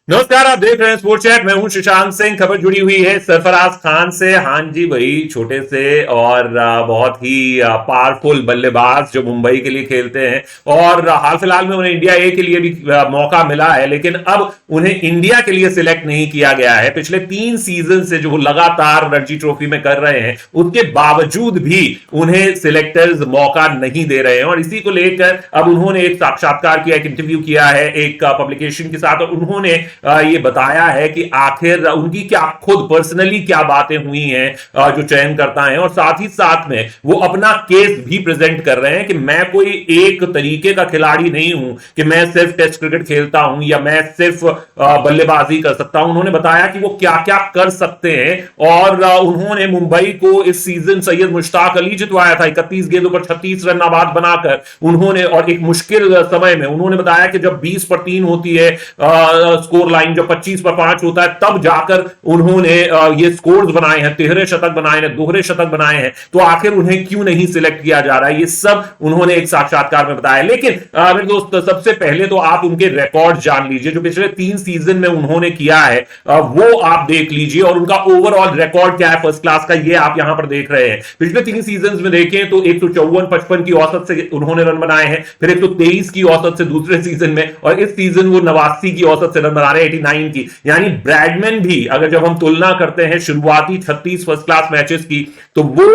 नमस्कार, आप देख रहे हैं स्पोर्ट्स चैट। मैं हूं शशांक सिंह। खबर जुड़ी हुई है सरफराज खान से। हाँ जी, वही छोटे से और बहुत ही पावरफुल बल्लेबाज जो मुंबई के लिए खेलते हैं और हाल फिलहाल में उन्हें इंडिया ए के लिए भी मौका मिला है, लेकिन अब उन्हें इंडिया के लिए सिलेक्ट नहीं किया गया है। पिछले 3 सीजन से जो लगातार रणजी ट्रॉफी में कर रहे हैं, उसके बावजूद भी उन्हें सिलेक्टर्स मौका नहीं दे रहे हैं और इसी को लेकर अब उन्होंने एक साक्षात्कार किया, एक इंटरव्यू किया है एक पब्लिकेशन के साथ और उन्होंने ये बताया है कि आखिर उनकी क्या खुद पर्सनली क्या बातें हुई हैं जो चयन करता है, और साथ ही साथ में वो अपना केस भी प्रेजेंट कर रहे हैं कि मैं कोई एक तरीके का खिलाड़ी नहीं हूं कि मैं सिर्फ टेस्ट क्रिकेट खेलता हूं या मैं सिर्फ बल्लेबाजी कर सकता हूं। उन्होंने बताया कि वो क्या क्या कर सकते हैं और उन्होंने मुंबई को इस सीजन सैयद मुश्ताक अली जितवाया था 31 गेंदों पर 36 रन आबाद बनाकर उन्होंने, और एक मुश्किल समय में उन्होंने बताया कि जब 20 पर 3 होती है स्कोर लाइन, जब 25 पर 5 होता है, तब जाकर उन्होंने ये स्कोर्स बनाए हैं, तिहरे शतक बनाए हैं, दोहरे शतक बनाए हैं। तो आखिर उन्हें क्यों नहीं सिलेक्ट किया जा रहा है, ये सब उन्होंने एक साक्षात्कार में बताया। लेकिन मेरे दोस्त, सबसे पहले तो आप उनके रिकॉर्ड जान लीजिए। जो पिछले 3 सीजन में उन्होंने किया है वो आप देख लीजिए और उनका ओवरऑल रिकॉर्ड क्या है फर्स्ट क्लास का, ये आप यहां पर देख रहे हैं। पिछले 3 सीजन में देखें तो 154-55 की औसत से उन्होंने रन बनाए हैं, फिर 123 की औसत से दूसरे सीजन में, और इस सीजन वो 89 की औसत से रन बना रहे हैं, 89 की। यानी ब्रैडमैन भी, अगर जब हम तुलना करते हैं शुरुआती 36 फर्स्ट क्लास मैचेस की, तो वो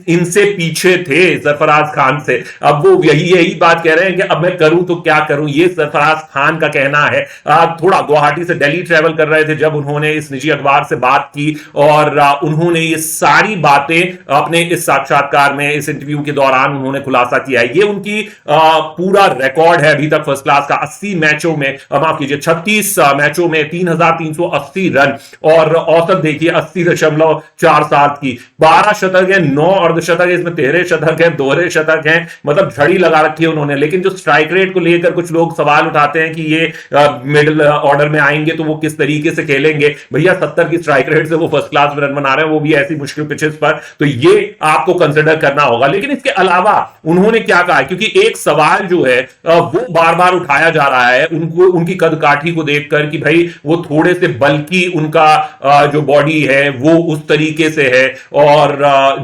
इनसे पीछे थे सरफराज खान से। अब वो यही बात कह रहे हैं कि अब मैं करूं तो क्या करूं, ये सरफराज खान का कहना है। थोड़ा गुवाहाटी से दिल्ली ट्रेवल कर रहे थे जब उन्होंने इस निजी अखबार से बात की और उन्होंने ये सारी बातें अपने इस साक्षात्कार में, इस इंटरव्यू के दौरान उन्होंने खुलासा किया है। ये उनकी पूरा रिकॉर्ड है अभी तक फर्स्ट क्लास का। 80 मैचों में, माफ कीजिए 36 मैचों में 3380 रन और औसत देखिए 80.47 की। 12 शतक है, 9 अर्धशतक है, इसमें तिहरे शतक है, दोहरे शतक है, मतलब झड़ी लगा रखी है उन्होंने। लेकिन जो स्ट्राइक रेट को लेकर कुछ लोग सवाल उठाते हैं कि ये मिडिल ऑर्डर में आएंगे तो वो किस तरीके से खेलेंगे। भैया 70 की स्ट्राइक रेट से वो फर्स्ट क्लास में रन बना रहे हैं, वो भी ऐसी मुश्किल पिचेस पर, तो ये आपको कंसिडर करना होगा। लेकिन इसके अलावा उन्होंने क्या कहा, क्योंकि एक सवाल जो है वो बार बार उठाया जा रहा है उनको, उनकी कद काठी को देखकर कि भाई वो थोड़े से बल्कि उनका जो बॉडी है वो उस तरीके से है, और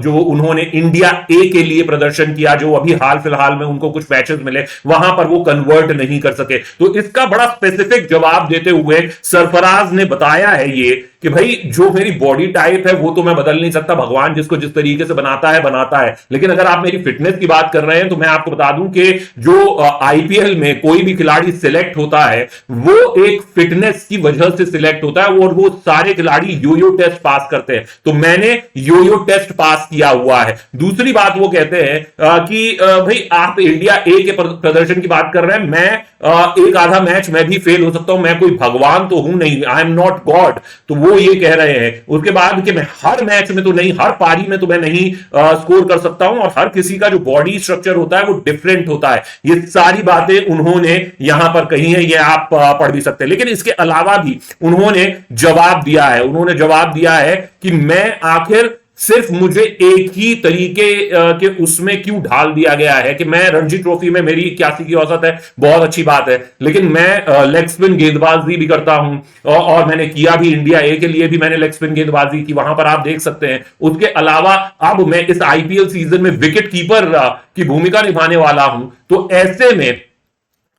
जो उन्होंने इंडिया ए के लिए प्रदर्शन किया, जो अभी हाल फिलहाल में उनको कुछ मैचेस मिले, वहां पर वो कन्वर्ट नहीं कर सके। तो इसका बड़ा स्पेसिफिक जवाब देते हुए सरफराज ने बताया है ये कि भाई जो मेरी बॉडी टाइप है वो तो मैं बदल नहीं सकता, भगवान जिसको जिस तरीके से बनाता है। लेकिन अगर आप मेरी फिटनेस की बात कर रहे हैं तो मैं आपको बता दूं कि जो आईपीएल में कोई भी खिलाड़ी सिलेक्ट होता है वो एक फिटनेस की वजह से सिलेक्ट होता है, और वो सारे खिलाड़ी योयो टेस्ट पास करते हैं। तो मैंने योयो टेस्ट पास किया हुआ है। दूसरी बात वो कहते हैं कि भाई आप इंडिया ए के प्रदर्शन की बात कर रहे हैं, मैं एक आधा मैच मैं भी फेल हो सकता हूं, मैं कोई भगवान तो हूं नहीं, आई एम नॉट गॉड। तो वो ये कह रहे हैं उसके बाद कि मैं हर मैच में तो नहीं, हर पारी में तो मैं नहीं स्कोर कर सकता हूं, और हर किसी का जो बॉडी स्ट्रक्चर होता है वो डिफरेंट होता है। ये सारी बातें उन्होंने यहां पर कही है, ये आप पढ़ भी सकते हैं। लेकिन इसके अलावा भी उन्होंने जवाब दिया है कि मैं आखिर सिर्फ मुझे एक ही तरीके के उसमें क्यों ढाल दिया गया है कि मैं रणजी ट्रॉफी में मेरी 81 की औसत है, बहुत अच्छी बात है, लेकिन मैं लेग स्पिन गेंदबाजी भी करता हूं और मैंने किया भी इंडिया ए के लिए भी मैंने लेग स्पिन गेंदबाजी की, वहां पर आप देख सकते हैं। उसके अलावा अब मैं इस आईपीएल सीजन में विकेट कीपर की भूमिका निभाने वाला हूं, तो ऐसे में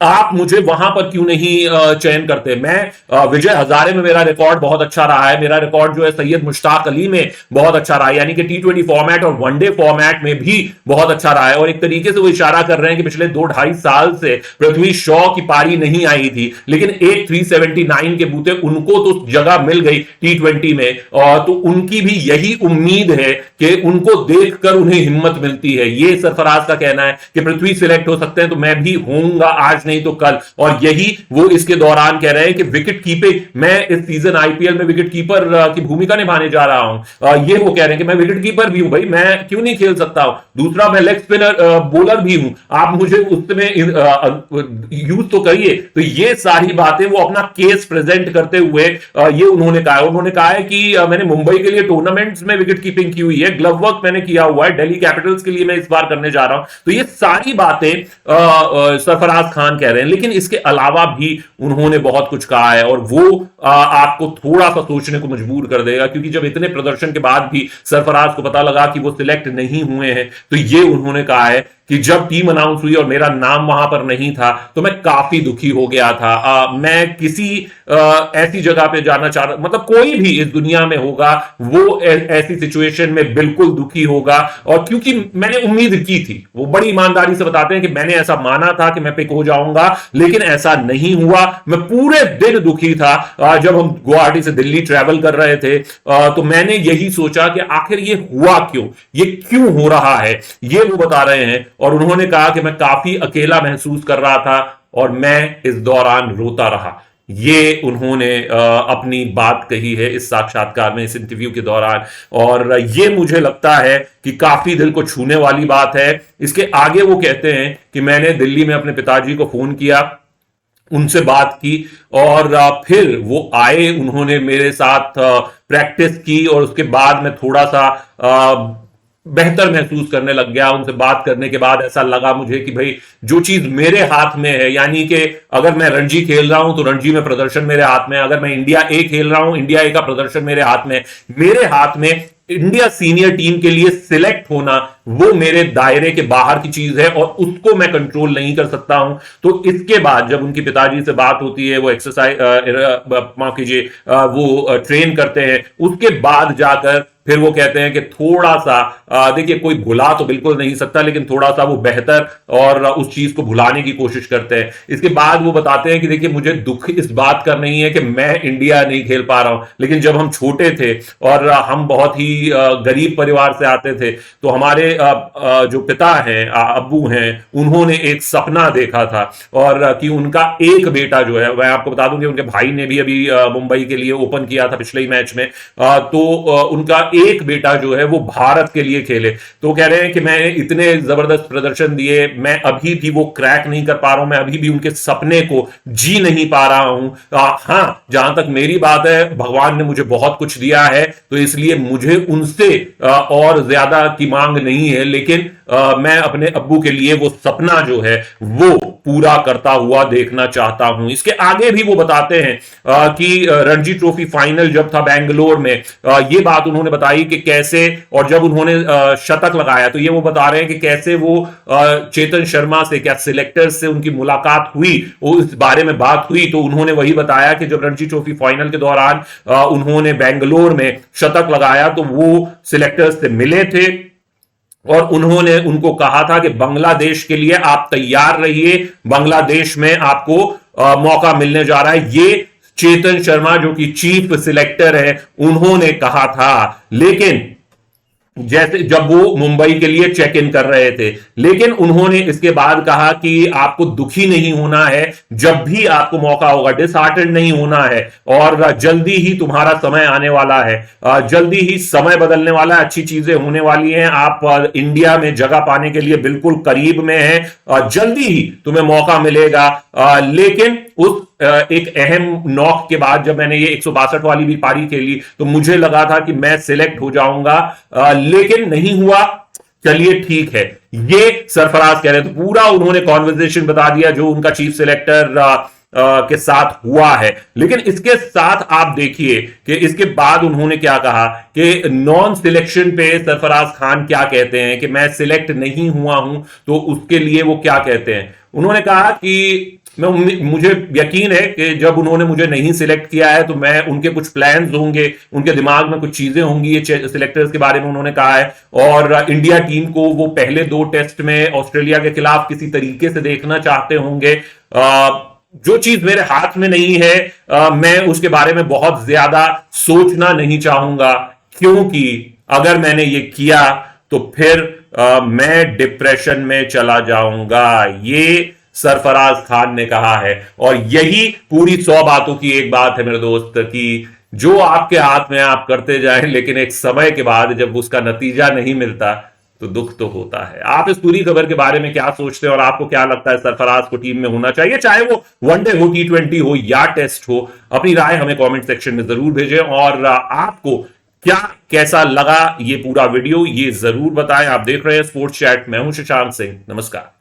आप मुझे वहां पर क्यों नहीं चयन करते। मैं विजय हजारे में मेरा रिकॉर्ड बहुत अच्छा रहा है, मेरा रिकॉर्ड जो है सैयद मुश्ताक अली में बहुत अच्छा रहा है, यानी कि T20 फॉर्मेट और वनडे फॉर्मेट में भी बहुत अच्छा रहा है। और एक तरीके से वो इशारा कर रहे हैं कि पिछले 2-2.5 साल से पृथ्वी शॉ की पारी नहीं आई थी, लेकिन एक 379 के बूते उनको तो जगह मिल गई T20 में, और तो उनकी भी यही उम्मीद है कि उनको देखकर उन्हें हिम्मत मिलती है। ये सरफराज का कहना है कि पृथ्वी सिलेक्ट हो सकते हैं तो मैं भी होऊंगा, आज नहीं तो कल। और यही वो इसके दौरान कह रहे हैं कि विकेट कीपिंग, मैं इस सीजन आईपीएल में विकेट कीपर की भूमिका निभाने जा रहा हूं। ये वो कह रहे हैं कि मैं विकेट कीपर भी हूं, भाई मैं क्यों नहीं खेल सकता हूं। दूसरा, मैं लेग स्पिनर बॉलर भी हूं, आप मुझे उसमें यूज तो करिए। तो ये सारी बातें वो अपना केस प्रेजेंट करते हुए ये उन्होंने कहा है कि मैंने मुंबई के लिए टूर्नामेंट्स में विकेट कीपिंग की हुई है, ग्लव वर्क मैंने किया हुआ है, दिल्ली कैपिटल्स के लिए मैं इस बार करने जा रहा हूं। तो ये सारी बातें सरफराज खान कप्तान कह रहे हैं, लेकिन इसके अलावा भी उन्होंने बहुत कुछ कहा है और वो आपको थोड़ा सा सोचने को मजबूर कर देगा, क्योंकि जब इतने प्रदर्शन के बाद भी सरफराज को पता लगा कि वो सिलेक्ट नहीं हुए हैं, तो ये उन्होंने कहा है कि जब टीम अनाउंस हुई और मेरा नाम वहां पर नहीं था तो मैं काफी दुखी हो गया था। मैं किसी ऐसी जगह पे जाना चाह रहा, मतलब कोई भी इस दुनिया में होगा वो ऐसी सिचुएशन में बिल्कुल दुखी होगा। और क्योंकि मैंने उम्मीद की थी, वो बड़ी ईमानदारी से बताते हैं कि मैंने ऐसा माना था कि मैं पिक हो जाऊंगा, लेकिन ऐसा नहीं हुआ। मैं पूरे दिन दुखी था। जब हम गुवाहाटी से दिल्ली ट्रैवल कर रहे थे तो मैंने यही सोचा कि आखिर ये हुआ क्यों, ये क्यों हो रहा है, ये वो बता रहे हैं। और उन्होंने कहा कि मैं काफी अकेला महसूस कर रहा था और मैं इस दौरान रोता रहा। ये उन्होंने अपनी बात कही है इस साक्षात्कार में, इस इंटरव्यू के दौरान। और ये मुझे लगता है कि काफी दिल को छूने वाली बात है। इसके आगे वो कहते हैं कि मैंने दिल्ली में अपने पिताजी को फोन किया, उनसे बात की और फिर वो आए, उन्होंने मेरे साथ प्रैक्टिस की और उसके बाद मैं थोड़ा सा बेहतर महसूस करने लग गया। उनसे बात करने के बाद ऐसा लगा मुझे कि भाई जो चीज मेरे हाथ में है, यानी कि अगर मैं रणजी खेल रहा हूं तो रणजी में प्रदर्शन मेरे हाथ में है, अगर मैं इंडिया ए खेल रहा हूं इंडिया ए का प्रदर्शन मेरे हाथ में, मेरे हाथ में इंडिया सीनियर टीम के लिए सिलेक्ट होना वो मेरे दायरे के बाहर की चीज है और उसको मैं कंट्रोल नहीं कर सकता हूं। तो इसके बाद जब उनकी पिताजी से बात होती है, वो एक्सरसाइज माफ कीजिए वो ट्रेन करते हैं, उसके बाद जाकर फिर वो कहते हैं कि थोड़ा सा देखिए कोई भुला तो बिल्कुल नहीं सकता, लेकिन थोड़ा सा वो बेहतर और उस चीज को भुलाने की कोशिश करते हैं। इसके बाद वो बताते हैं कि देखिए मुझे दुख इस बात का नहीं है कि मैं इंडिया नहीं खेल पा रहा हूं, लेकिन जब हम छोटे थे और हम बहुत ही गरीब परिवार से आते थे तो हमारे जो पिता हैं, अब्बू हैं, उन्होंने एक सपना देखा था और कि उनका एक बेटा जो है, मैं आपको बता दूं कि उनके भाई ने भी अभी मुंबई के लिए ओपन किया था पिछले ही मैच में, तो उनका एक बेटा जो है वो भारत के लिए खेले। तो कह रहे हैं कि मैं इतने जबरदस्त प्रदर्शन दिए, मैं अभी भी वो क्रैक नहीं कर पा रहा हूं, मैं अभी भी उनके सपने को जी नहीं पा रहा हूं। हां, जहां तक मेरी बात है, भगवान ने मुझे बहुत कुछ दिया है तो इसलिए मुझे उनसे और ज्यादा की मांग नहीं है, लेकिन मैं अपने अब्बू के लिए वो सपना जो है वो पूरा करता हुआ देखना चाहता हूं। इसके आगे भी वो बताते हैं कि रणजी ट्रॉफी फाइनल जब था बेंगलोर में, ये बात उन्होंने बताई कि कैसे, और जब उन्होंने शतक लगाया तो ये वो बता रहे हैं कि कैसे वो चेतन शर्मा से, क्या सिलेक्टर्स से उनकी मुलाकात हुई, वो इस बारे में बात हुई। तो उन्होंने वही बताया कि जब रणजी ट्रॉफी फाइनल के दौरान उन्होंने बेंगलोर में शतक लगाया तो वो सिलेक्टर्स से मिले थे और उन्होंने उनको कहा था कि बांग्लादेश के लिए आप तैयार रहिए, बांग्लादेश में आपको मौका मिलने जा रहा है। ये चेतन शर्मा जो कि चीफ सिलेक्टर है उन्होंने कहा था। लेकिन जैसे जब वो मुंबई के लिए चेक इन कर रहे थे, लेकिन उन्होंने इसके बाद कहा कि आपको दुखी नहीं होना है, जब भी आपको मौका होगा डिसहार्टेंड नहीं होना है और जल्दी ही तुम्हारा समय आने वाला है, जल्दी ही समय बदलने वाला है, अच्छी चीजें होने वाली हैं, आप इंडिया में जगह पाने के लिए बिल्कुल करीब में हैं, जल्दी ही तुम्हें मौका मिलेगा। लेकिन उस एक अहम नॉक के बाद जब मैंने ये 162 वाली भी पारी खेली तो मुझे लगा था कि मैं सिलेक्ट हो जाऊंगा, लेकिन नहीं हुआ। चलिए ठीक है, ये सरफराज कह रहे थे। पूरा उन्होंने कॉन्वर्सेशन बता दिया जो उनका चीफ सिलेक्टर के साथ हुआ है। लेकिन इसके साथ आप देखिए कि इसके बाद उन्होंने क्या कहा कि नॉन सिलेक्शन पे सरफराज खान क्या कहते हैं कि मैं सिलेक्ट नहीं हुआ हूं तो उसके लिए वो क्या कहते हैं। उन्होंने कहा कि मुझे यकीन है कि जब उन्होंने मुझे नहीं सिलेक्ट किया है तो मैं उनके कुछ प्लान्स होंगे, उनके दिमाग में कुछ चीजें होंगी, ये सिलेक्टर्स के बारे में उन्होंने कहा है। और इंडिया टीम को वो पहले 2 टेस्ट में ऑस्ट्रेलिया के खिलाफ किसी तरीके से देखना चाहते होंगे। जो चीज मेरे हाथ में नहीं है मैं उसके बारे में बहुत ज्यादा सोचना नहीं चाहूंगा, क्योंकि अगर मैंने ये किया तो फिर मैं डिप्रेशन में चला जाऊंगा। ये सरफराज खान ने कहा है। और यही पूरी 100 बातों की एक बात है मेरे दोस्त, कि जो आपके हाथ में आप करते जाएं, लेकिन एक समय के बाद जब उसका नतीजा नहीं मिलता तो दुख तो होता है। आप इस पूरी खबर के बारे में क्या सोचते हैं और आपको क्या लगता है सरफराज को टीम में होना चाहिए, चाहे वो वनडे हो, T20 हो या टेस्ट हो? अपनी राय हमें कमेंट सेक्शन में जरूर भेजें और आपको क्या कैसा लगा ये पूरा वीडियो ये जरूर बताएं। आप देख रहे हैं स्पोर्ट्स चैट, मैं हूं शशांक सिंह, नमस्कार।